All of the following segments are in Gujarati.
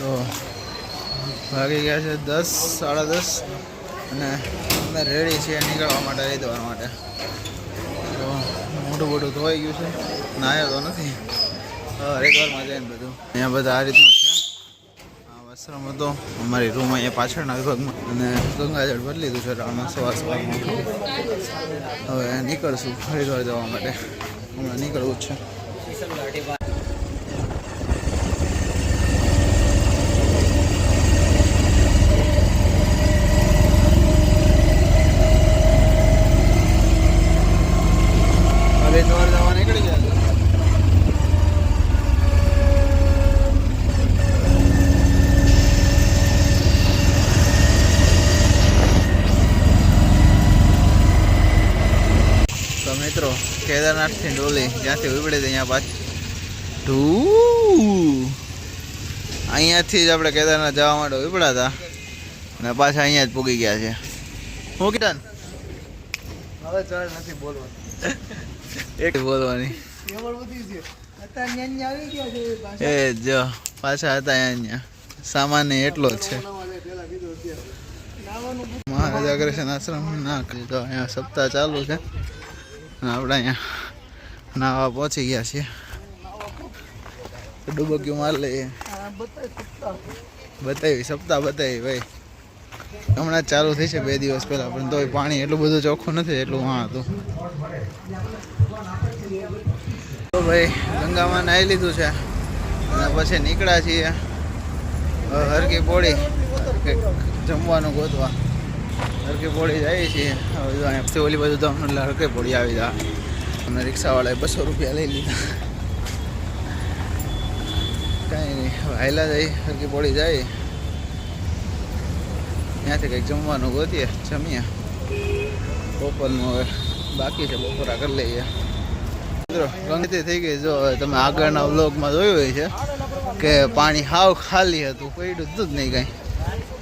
તો ભાગી ગયા છે 10 સાડા 10 અને અમે રેડી છીએ નીકળવા માટે હરિદ્વાર માટે. તો મોટું મોટું ધોઈ ગયું છે, નાયો તો નથી. હરિદ્વારમાં જઈને બધું અહીંયા બધા આ રીતનું છે. આ આશ્રમ હતો અમારી રૂમ અહીંયા પાછળના વિભાગમાં અને ગંગાજળ ભરી લીધું છે રાણા સવારમાં. હવે નીકળશું હરિદ્વાર જવા માટે. હમણાં નીકળવું જ છે. હરિદ્વાર જવા નીકળી ગયા. તો મિત્રો કેદારનાથથી ડોલી જ્યાંથી ઉપડી હતી અહીંયા પાછું અહીંયાથી જ આપણે કેદારનાથ જવા માટે ઉપડ્યા હતા અને પાછા અહીંયા જ પૂગી ગયા છે. હું કિટન હવે ચાલ નથી બોલવાનું એક બોલવાની એ જો પાછા હતા અહીંયા સામાન એટલો જ છે. મહારાજ અગ્રસેન આશ્રમ ના તો અહીંયા સપ્તાહ ચાલુ છે. આપણે અહીંયા નાવા પહોંચી ગયા છીએ. ડુબક્યું માર લઈએ. બતાવી સપ્તાહ બતાવી ભાઈ હમણાં ચાલુ થઈ છે 2 દિવસ પહેલા, પણ તોય પાણી એટલું બધું ચોખ્ખું નથી એટલું હા હતું. તો ભાઈ ગંગામાં નાહી લીધું છે અને પછી નીકળ્યા છીએ હરકી પોળી જમવાનું ગોતવા. હરકી પોળી જઈએ છીએ. હવે અહીંયાથી ઓલી બાજુ તો એટલે હરકી પોળી આવી જાય. અમને રિક્ષાવાળાએ 200 રૂપિયા લઈ લીધા. કાંઈ નહીં હવે હાયલા જઈ હરકી પોળી જાય ત્યાંથી કંઈક જમવાનું ગોતીએ જમીએ. બપોરનું હવે બાકી છે, બપોરા કરી લઈએ. મિત્રો ગંગતી થઈ ગઈ. જો તમે આગળના વ્લોગમાં જોયું હોય છે કે પાણી હાવ ખાલી હતું, પડ્યું હતું જ નહીં કાંઈ.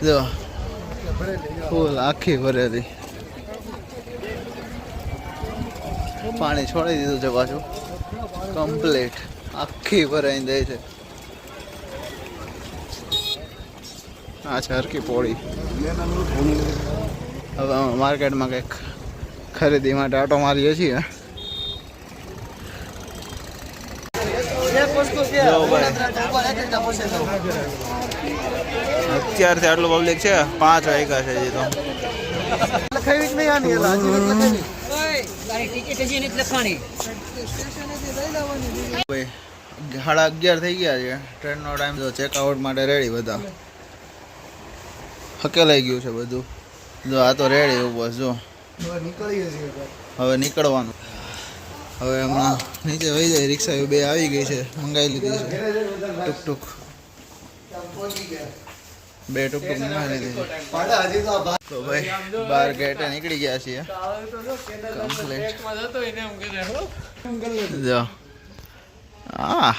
જો ફૂલ આખી ભરેલી પાણી છોડી દીધું છે પાછું કમ્પ્લીટ આખી ભરાઈ જાય છે. આ છે હરકી પોળી. હવે અમે માર્કેટમાં કંઈક ખરીદી માટે આટો મારીએ છીએ. અત્યારથી આટલું પબ્લિક છે. 5 વાગ્યા છે હજી તો. 11:30 થઈ ગયા છે. ટ્રેનનો ટાઈમ તો ચેકઆઉટ માટે રેડી બધા. હકેલાઈ ગયું છે બધું. જો આ તો રેડી બસ. જો હવે નીકળવાનું. હવે હમણાં નીચે વહી જાય. રિક્ષા 2 આવી ગઈ છે, મંગાવી લીધી છે. ટુકટુક 2 ટુકટુક મંગાવી લીધી છે. તો ભાઈ બહાર ગેટે નીકળી ગયા છીએ કમ્પ્લીટ. જો હા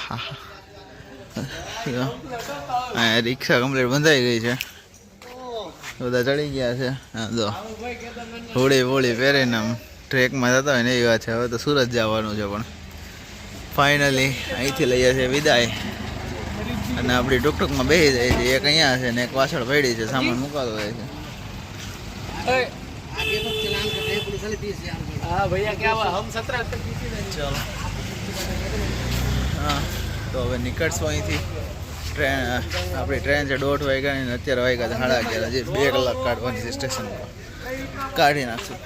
રિક્ષા કમ્પ્લીટ બંધાઈ ગઈ છે. બધા ચડી ગયા છે. હા જો હોળી વોળી પહેરીને આમ ટ્રેકમાં જતા હોય ને એવી વાત છે. હવે તો સુરત જવાનું છે, પણ ફાઇનલી અહીંથી લઈએ છીએ વિદાય અને આપણી ટુકટુકમાં બેસી જાય છે. એક અહીંયા છે ને એક પાછળ પડી છે, સામાન મુકાતો હોય છે. ચાલો હા તો હવે નીકળશું અહીંથી. આપણી ટ્રેન છે 1:30 વાગ્યાની ને અત્યારે વાગ્યા 11:30. હજી 2 કલાક કાઢવાની છે સ્ટેશન પર. કાઢી નાખશું.